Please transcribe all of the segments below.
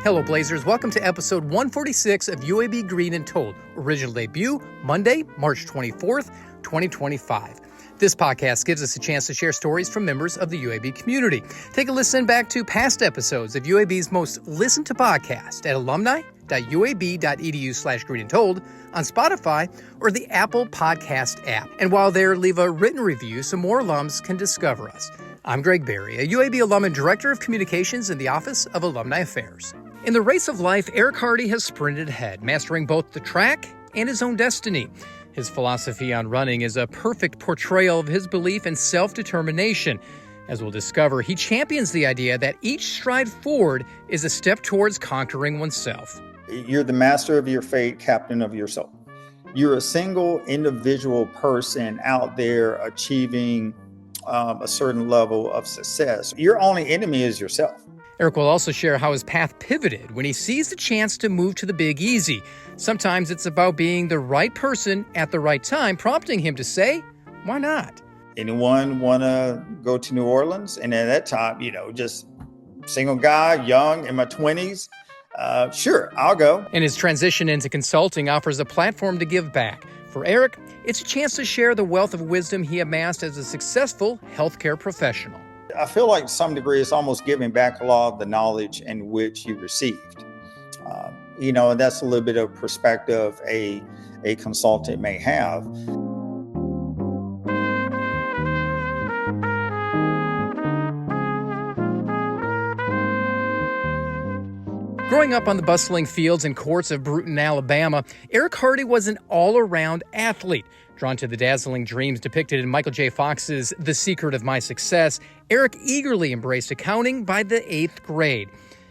Hello, Blazers. Welcome to episode 146 of UAB Green and Told. Original debut, Monday, March 24th, 2025. This podcast gives us a chance to share stories from members of the UAB community. Take a listen back to past episodes of UAB's most listened to podcast at alumni.uab.edu/greenandtold, on Spotify, or the Apple Podcast app. And while there, leave a written review so more alums can discover us. I'm Greg Berry, a UAB alum and Director of Communications in the Office of Alumni Affairs. In the race of life, Eric Hardy has sprinted ahead, mastering both the track and his own destiny. His philosophy on running is a perfect portrayal of his belief in self-determination. As we'll discover, he champions the idea that each stride forward is a step towards conquering oneself. You're the master of your fate, captain of your soul. You're a single individual person out there achieving a certain level of success. Your only enemy is yourself. Eric will also share how his path pivoted when he sees the chance to move to the Big Easy. Sometimes it's about being the right person at the right time, prompting him to say, why not? Anyone want to go to New Orleans? And at that time, just single guy, young, in my 20s. Sure, I'll go. And his transition into consulting offers a platform to give back. For Eric, it's a chance to share the wealth of wisdom he amassed as a successful healthcare professional. I feel like to some degree it's almost giving back a lot of the knowledge in which you received. And that's a little bit of perspective a consultant may have. Growing up on the bustling fields and courts of Bruton, Alabama, Eric Hardy was an all-around athlete. Drawn to the dazzling dreams depicted in Michael J. Fox's The Secret of My Success, Eric eagerly embraced accounting by the 8th grade.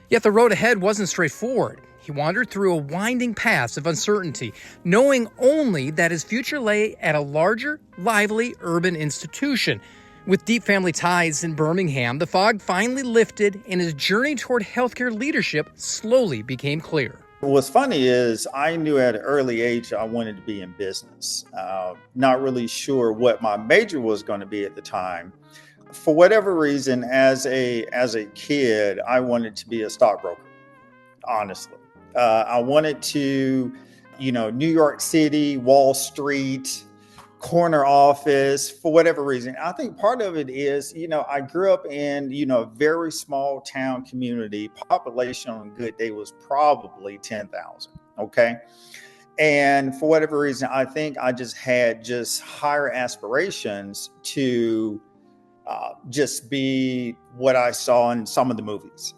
Yet the road ahead wasn't straightforward. He wandered through a winding path of uncertainty, knowing only that his future lay at a larger, lively urban institution. With deep family ties in Birmingham, the fog finally lifted and his journey toward healthcare leadership slowly became clear. What's funny is I knew at an early age I wanted to be in business. Not really sure what my major was going to be at the time. For whatever reason, as a kid, I wanted to be a stockbroker, honestly. I wanted to, New York City, Wall Street, corner office, for whatever reason. I think part of it is, I grew up in, a very small town community. Population on a good day was probably 10,000. Okay. And for whatever reason, I think I just had higher aspirations to just be what I saw in some of the movies.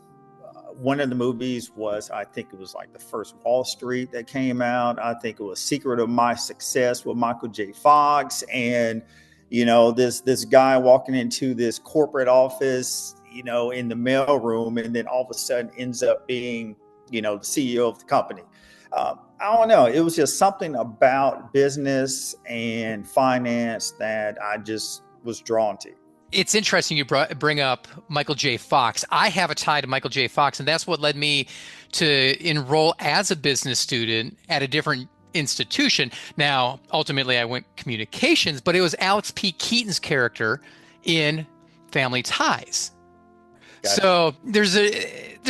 One of the movies was, I think it was like the first Wall Street that came out. I think it was Secret of My Success with Michael J. Fox. And, this guy walking into this corporate office, in the mailroom, and then all of a sudden ends up being, the CEO of the company. I don't know. It was just something about business and finance that I just was drawn to. It's interesting you bring up Michael J. Fox. I have a tie to Michael J. Fox, and that's what led me to enroll as a business student at a different institution. Now, ultimately, I went communications, but it was Alex P. Keaton's character in Family Ties. Gotcha. So there's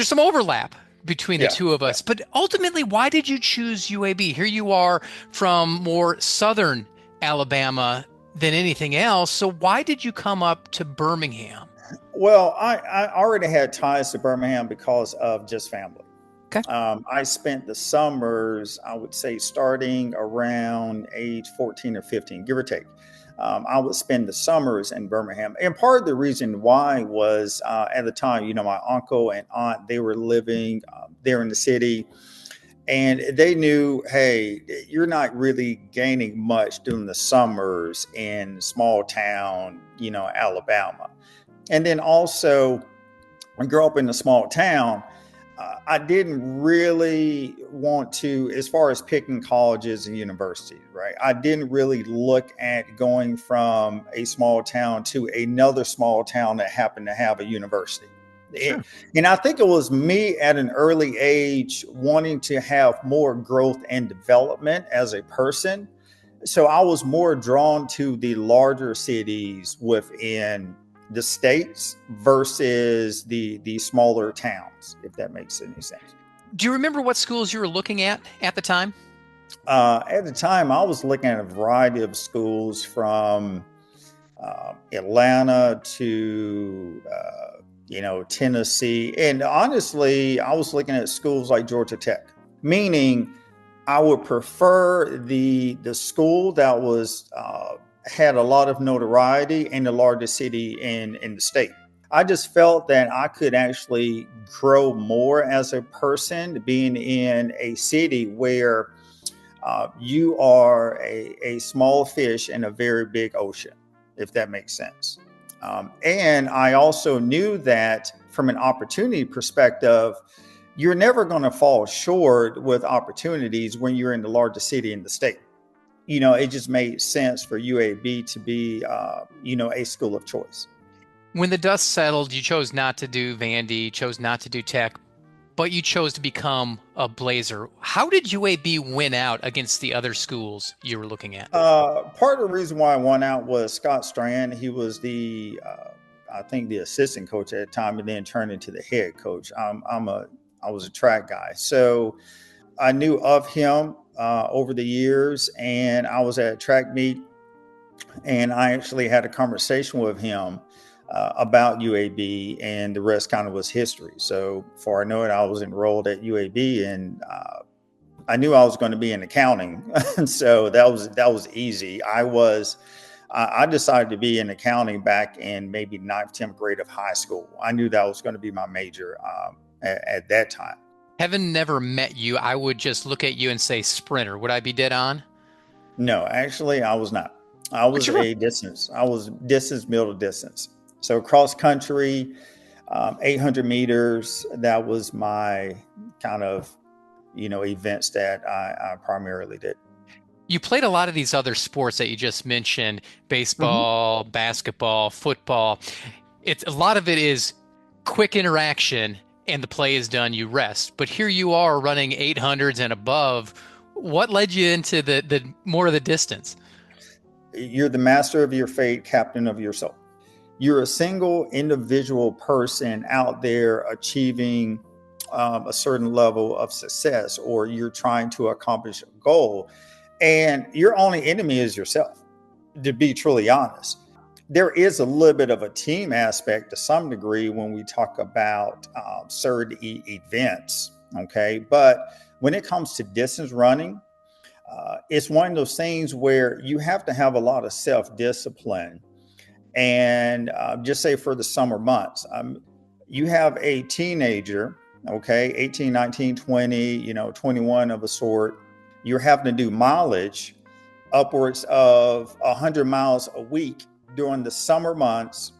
some overlap between the two of us. But ultimately, why did you choose UAB? Here you are from more southern Alabama than anything else. So why did you come up to Birmingham? Well, I already had ties to Birmingham because of just family. Okay. I spent the summers, I would say, starting around age 14 or 15, give or take. I would spend the summers in Birmingham. And part of the reason why was at the time, my uncle and aunt, they were living there in the city. And they knew, hey, you're not really gaining much during the summers in small town, Alabama. And then also, I grew up in a small town. I didn't really want to, as far as picking colleges and universities, right? I didn't really look at going from a small town to another small town that happened to have a university. Sure. And I think it was me at an early age wanting to have more growth and development as a person. So I was more drawn to the larger cities within the states versus the smaller towns, if that makes any sense. Do you remember what schools you were looking at the time? At the time, I was looking at a variety of schools from Atlanta to Tennessee, and honestly, I was looking at schools like Georgia Tech. Meaning, I would prefer the school that was had a lot of notoriety in the largest city in the state. I just felt that I could actually grow more as a person being in a city where you are a small fish in a very big ocean, if that makes sense. And I also knew that from an opportunity perspective, you're never going to fall short with opportunities when you're in the largest city in the state. It just made sense for UAB to be, a school of choice. When the dust settled, you chose not to do Vandy, chose not to do tech, but you chose to become a Blazer. How did UAB win out against the other schools you were looking at? Part of the reason why I won out was Scott Strand. He was I think, the assistant coach at the time, and then turned into the head coach. I was a track guy, so I knew of him over the years, and I was at a track meet, and I actually had a conversation with him about UAB, and the rest kind of was history. So before I know it, I was enrolled at UAB, and I knew I was going to be in accounting, and so that was easy. I decided to be in accounting back in maybe 9th, 10th grade of high school. I knew that was going to be my major at that time. Having never met you, I would just look at you and say sprinter. Would I be dead on? No, actually, I was not. I was distance, middle distance. So cross country, 800 meters. That was my kind of, events that I primarily did. You played a lot of these other sports that you just mentioned, baseball, basketball, football. A lot of it is quick interaction and the play is done, you rest. But here you are running 800s and above. What led you into the more of the distance? You're the master of your fate, captain of your soul. You're a single individual person out there achieving a certain level of success, or you're trying to accomplish a goal, and your only enemy is yourself, to be truly honest. There is a little bit of a team aspect to some degree when we talk about certain events, okay? But when it comes to distance running, it's one of those things where you have to have a lot of self-discipline. And just say for the summer months, you have a teenager, okay, 18, 19, 20, 21 of a sort. You're having to do mileage upwards of 100 miles a week during the summer months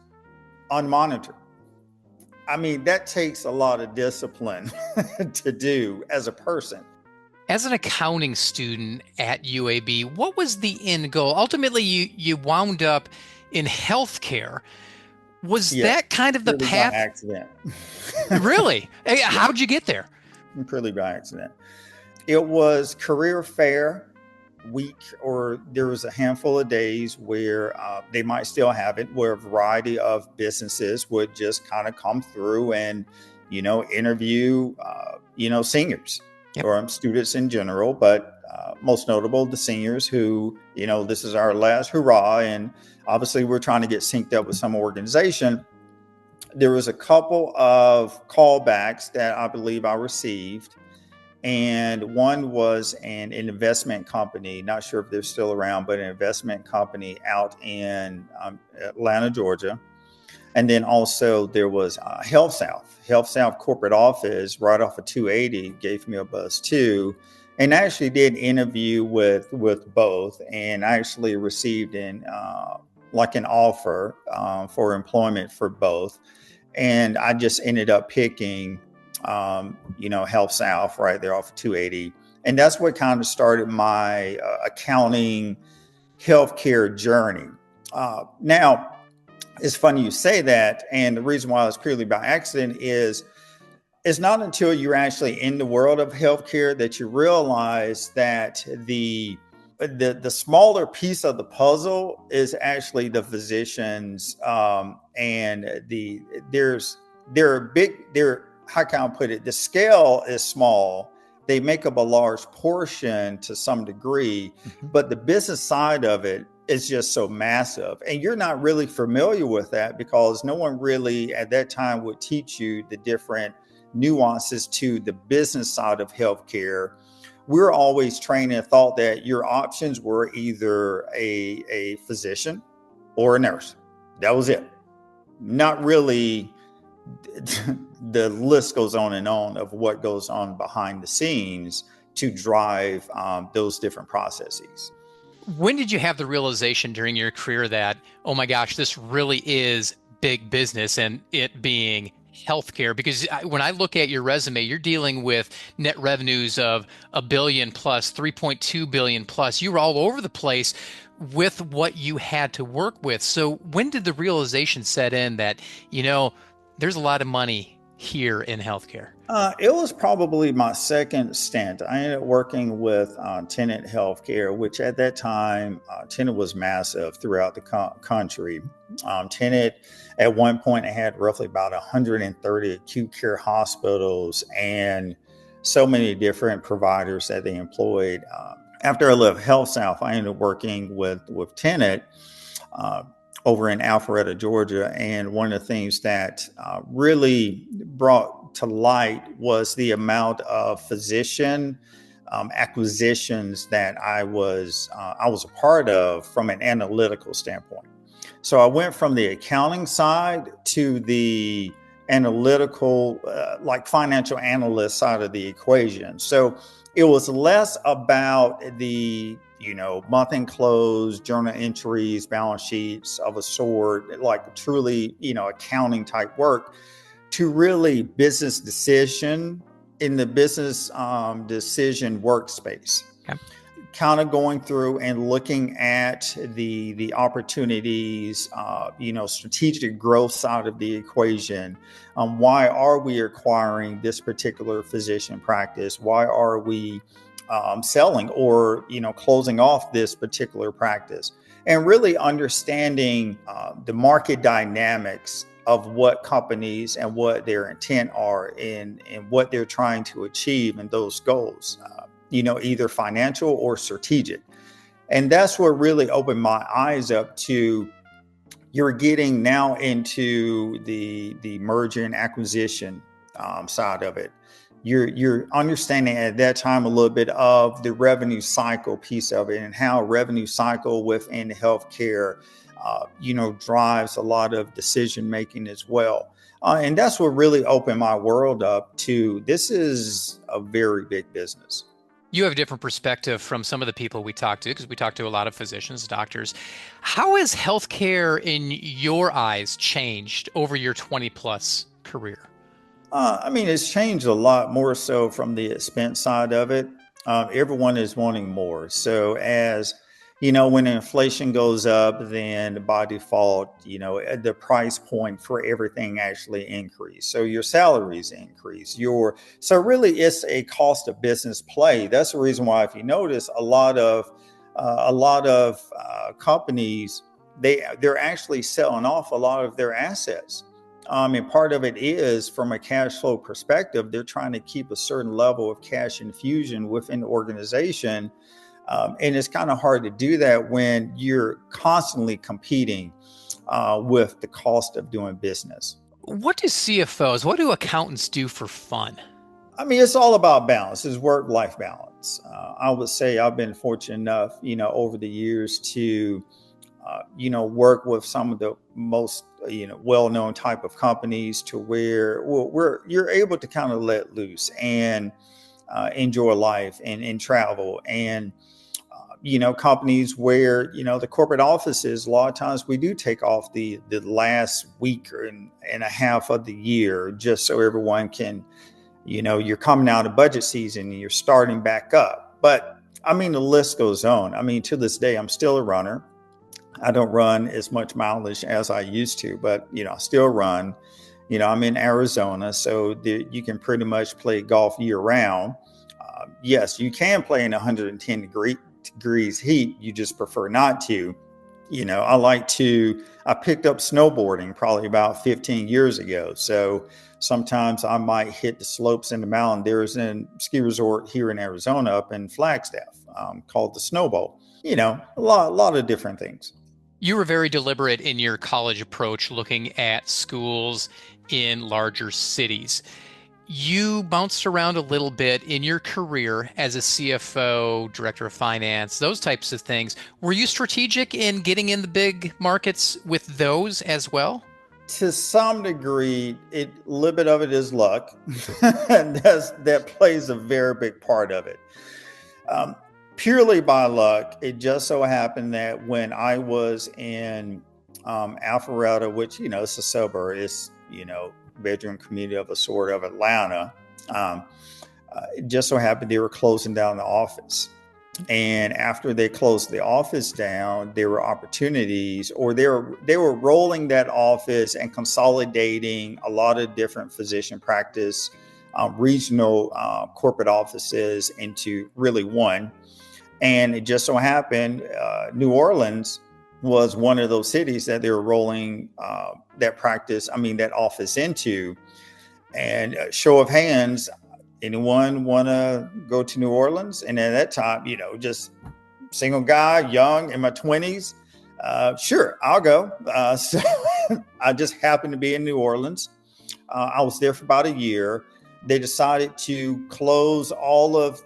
unmonitored. I mean, that takes a lot of discipline to do as a person. As an accounting student at UAB, what was the end goal? Ultimately, you wound up in healthcare. Was that kind of the Purely path? By accident. Really? Hey, how'd you get there? Purely by accident. It was career fair week, or there was a handful of days where they might still have it, where a variety of businesses would just kind of come through and, interview, seniors. Yep. Or students in general, but most notable, the seniors who, this is our last hurrah. And obviously we're trying to get synced up with some organization. There was a couple of callbacks that I believe I received. And one was an investment company, not sure if they're still around, but an investment company out in Atlanta, Georgia. And then also there was Health South corporate office right off of 280 gave me a buzz too. And I actually did interview with both, and I actually received an offer for employment for both. And I just ended up picking, Health South right there off of 280. And that's what kind of started my accounting healthcare journey. Now, it's funny you say that. And the reason why it's purely by accident is it's not until you're actually in the world of healthcare that you realize that the smaller piece of the puzzle is actually the physicians, and there how can I put it? The scale is small. They make up a large portion to some degree, but the business side of it is just so massive. And you're not really familiar with that because no one really at that time would teach you the different nuances to the business side of healthcare. We're always trained and thought that your options were either a physician or a nurse. That was it. Not really. The list goes on and on of what goes on behind the scenes to drive those different processes. When did you have the realization during your career that, oh my gosh, this really is big business, and it being healthcare? Because when I look at your resume, you're dealing with net revenues of $1 billion plus, 3.2 billion plus. You were all over the place with what you had to work with. So when did the realization set in that, there's a lot of money here in healthcare? It was probably my second stint. I ended up working with Tenet Healthcare, which at that time, Tenet was massive throughout the country. Tenet, at one point, it had roughly about 130 acute care hospitals and so many different providers that they employed. After I left HealthSouth, I ended up working with Tenet over in Alpharetta, Georgia. And one of the things that really brought to light was the amount of physician acquisitions that I was a part of from an analytical standpoint. So I went from the accounting side to the analytical, like financial analyst side of the equation. So it was less about the month-end close, journal entries, balance sheets of a sort, like truly, accounting type work, to really business decision in the business decision workspace. Okay. Kind of going through and looking at the opportunities, strategic growth side of the equation. Why are we acquiring this particular physician practice? Why are we selling or closing off this particular practice? And really understanding the market dynamics of what companies and what their intent are and what they're trying to achieve and those goals, either financial or strategic. And that's what really opened my eyes up to. You're getting now into the merger and acquisition side of it. You're understanding at that time a little bit of the revenue cycle piece of it and how revenue cycle within healthcare, drives a lot of decision making as well. And that's what really opened my world up to. This is a very big business. You have a different perspective from some of the people we talk to, because we talk to a lot of physicians, doctors. How has healthcare in your eyes changed over your 20 plus career? It's changed a lot more so from the expense side of it. Everyone is wanting more. So as when inflation goes up, then by default, the price point for everything actually increase. So your salaries increase. So really, it's a cost of business play. That's the reason why, if you notice, a lot of companies, they're actually selling off a lot of their assets. And part of it is, from a cash flow perspective, they're trying to keep a certain level of cash infusion within the organization. And it's kind of hard to do that when you're constantly competing with the cost of doing business. What do CFOs, what do accountants do for fun? It's all about balance. It's work-life balance. I would say I've been fortunate enough, over the years to work with some of the most, well-known type of companies to where you're able to kind of let loose and enjoy life and travel. And, companies where, the corporate offices, a lot of times we do take off the last week and a half of the year, just so everyone can, you're coming out of budget season and you're starting back up. But the list goes on. To this day, I'm still a runner. I don't run as much mileage as I used to, but, I still run. I'm in Arizona, so you can pretty much play golf year round. Yes, you can play in 110 degrees heat. You just prefer not to. I picked up snowboarding probably about 15 years ago. So sometimes I might hit the slopes in the mountain. There's a ski resort here in Arizona up in Flagstaff called the Snow Bowl. A lot of different things. You were very deliberate in your college approach, looking at schools in larger cities. You bounced around a little bit in your career as a CFO, director of finance, those types of things. Were you strategic in getting in the big markets with those as well? To some degree, a little bit of it is luck, and that plays a very big part of it. Um, Purely by luck, it just so happened that when I was in Alpharetta, which is a suburb, it's bedroom community of a sort of Atlanta. Um, it just so happened they were closing down the office. And after they closed the office down, there were opportunities, or they were rolling that office and consolidating a lot of different physician practice, regional corporate offices into really one. And it just so happened New Orleans was one of those cities that they were rolling that office into. And show of hands, anyone want to go to New Orleans? And at that time, just single guy, young, in my 20s. Sure, I'll go. So I just happened to be in New Orleans. I was there for about a year. They decided to close all of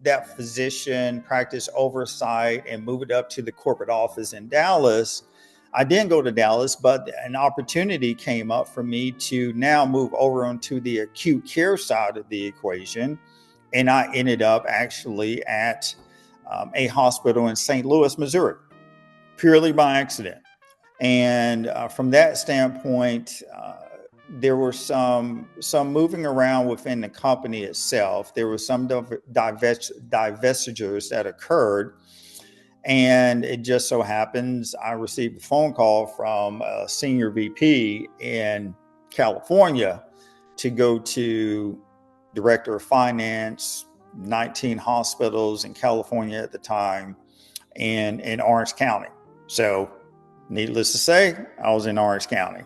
that physician practice oversight and move it up to the corporate office in Dallas. I didn't go to Dallas, but an opportunity came up for me to now move over onto the acute care side of the equation. And I ended up actually at a hospital in St. Louis, Missouri, purely by accident. And from that standpoint, there were some moving around within the company itself. There were some divestitures that occurred. And it just so happens I received a phone call from a senior VP in California to go to director of finance, 19 hospitals in California at the time, and in Orange County. So needless to say, I was in Orange County.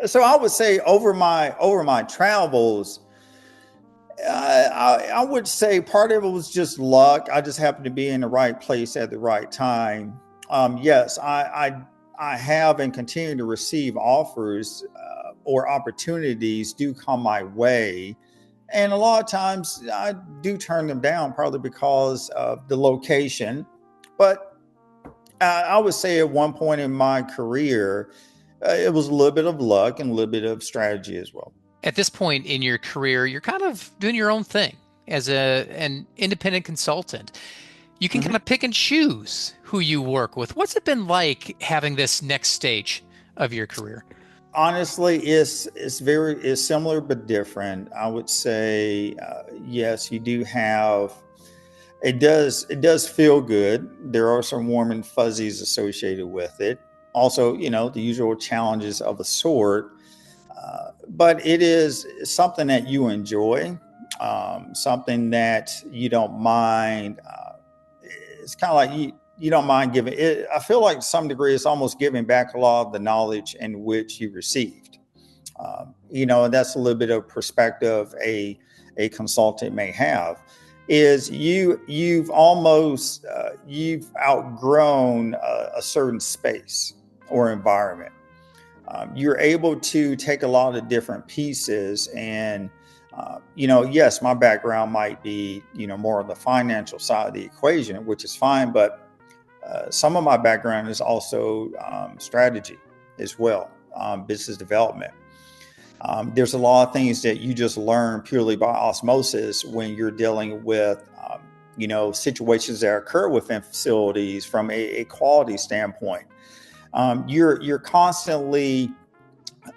So I would say over my travels, I would say part of it was just luck. I just happened to be in the right place at the right time. Yes, I have and continue to receive offers or opportunities do come my way. And a lot of times I do turn them down, partly because of the location. But I would say at one point in my career, it was a little bit of luck and a little bit of strategy as well. At this point in your career, you're kind of doing your own thing as an independent consultant. You can kind of pick and choose who you work with. What's it been like having this next stage of your career? Honestly, it's similar but different. I would say yes, you do have. It does feel good. There are some warm and fuzzies associated with it. Also, the usual challenges of a sort. But it is something that you enjoy, something that you don't mind. It's kind of like you don't mind giving it. I feel like to some degree it's almost giving back a lot of the knowledge in which you received. And that's a little bit of perspective a consultant may have. Is you've almost you've outgrown a certain space or environment. You're able to take a lot of different pieces and, yes, my background might be, more on the financial side of the equation, which is fine. But some of my background is also strategy as well, business development. There's a lot of things that you just learn purely by osmosis when you're dealing with, situations that occur within facilities from a quality standpoint. You're constantly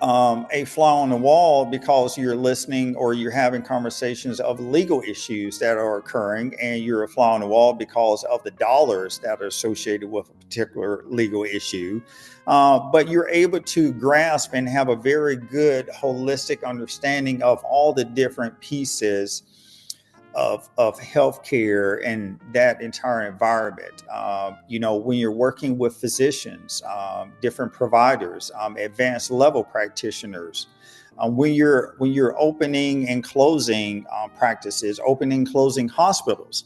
a fly on the wall because you're listening or you're having conversations of legal issues that are occurring, and you're a fly on the wall because of the dollars that are associated with a particular legal issue. But you're able to grasp and have a very good holistic understanding of all the different pieces of healthcare and that entire environment. When you're working with physicians, different providers, advanced level practitioners, when you're opening and closing practices, opening and closing hospitals,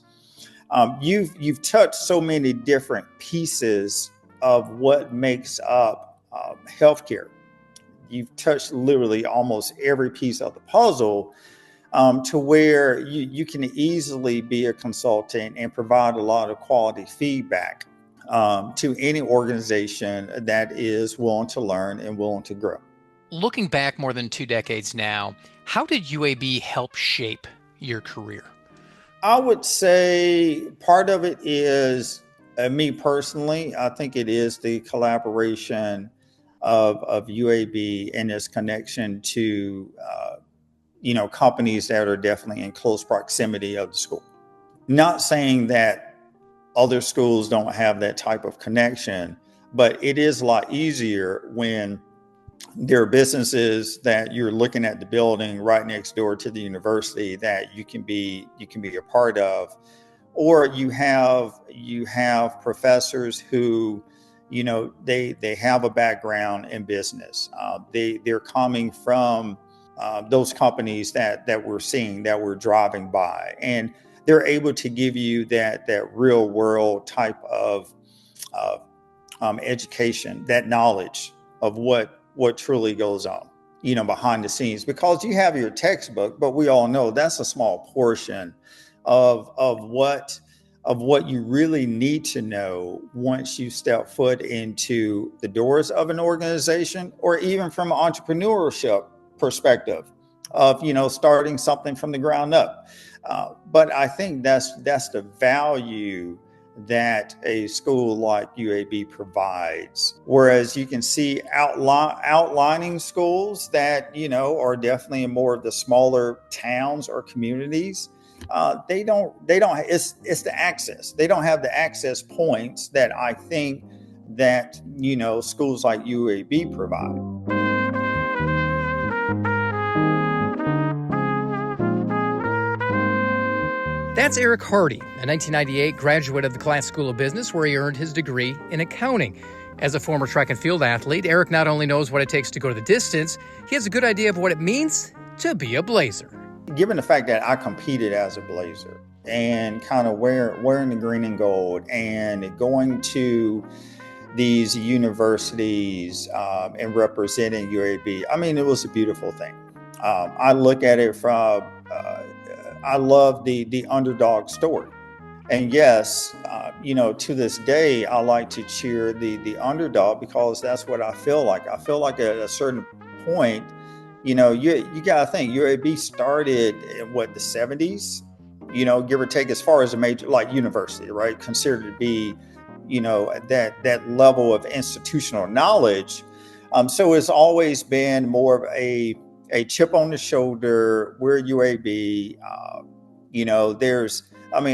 you've touched so many different pieces of what makes up healthcare. You've touched literally almost every piece of the puzzle, to where you can easily be a consultant and provide a lot of quality feedback to any organization that is willing to learn and willing to grow. Looking back more than 2 decades now, how did UAB help shape your career? I would say part of it is me personally. I think it is the collaboration of UAB and its connection to companies that are definitely in close proximity of the school. Not saying that other schools don't have that type of connection, but it is a lot easier when there are businesses that you're looking at the building right next door to the university that you can be a part of, or you have professors who they have a background in business. They're coming from those companies that we're seeing, that we're driving by, and they're able to give you that real world type of education, that knowledge of what truly goes on, behind the scenes. Because you have your textbook, but we all know that's a small portion of what you really need to know once you step foot into the doors of an organization, or even from an entrepreneurship perspective of starting something from the ground up. But I think that's the value that a school like UAB provides. Whereas you can see outlining schools that are definitely in more of the smaller towns or communities. They don't. It's the access. They don't have the access points that I think that schools like UAB provide. That's Eric Hardy, a 1998 graduate of the Collat School of Business, where he earned his degree in accounting. As a former track and field athlete, Eric not only knows what it takes to go the distance, he has a good idea of what it means to be a Blazer. Given the fact that I competed as a Blazer and kind of wearing the green and gold and going to these universities and representing UAB, I mean, it was a beautiful thing. I look at it from I love the underdog story. And yes, to this day, I like to cheer the underdog, because that's what I feel like. I feel like at a certain point, you got to think UAB started in the 70s, give or take, as far as a major like university, right? Considered to be, that level of institutional knowledge. So it's always been more of a chip on the shoulder. We're UAB.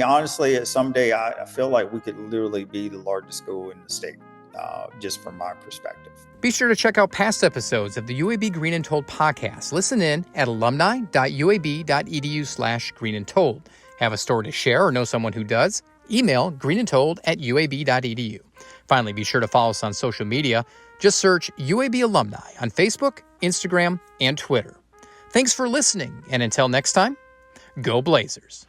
Honestly, someday I feel like we could literally be the largest school in the state, just from my perspective. Be sure to check out past episodes of the UAB Green and Told podcast. Listen in at alumni.uab.edu/Green and Told. Have a story to share or know someone who does? Email greenandtold@uab.edu. Finally, be sure to follow us on social media. Just search UAB Alumni on Facebook, Instagram, and Twitter. Thanks for listening, and until next time, go Blazers.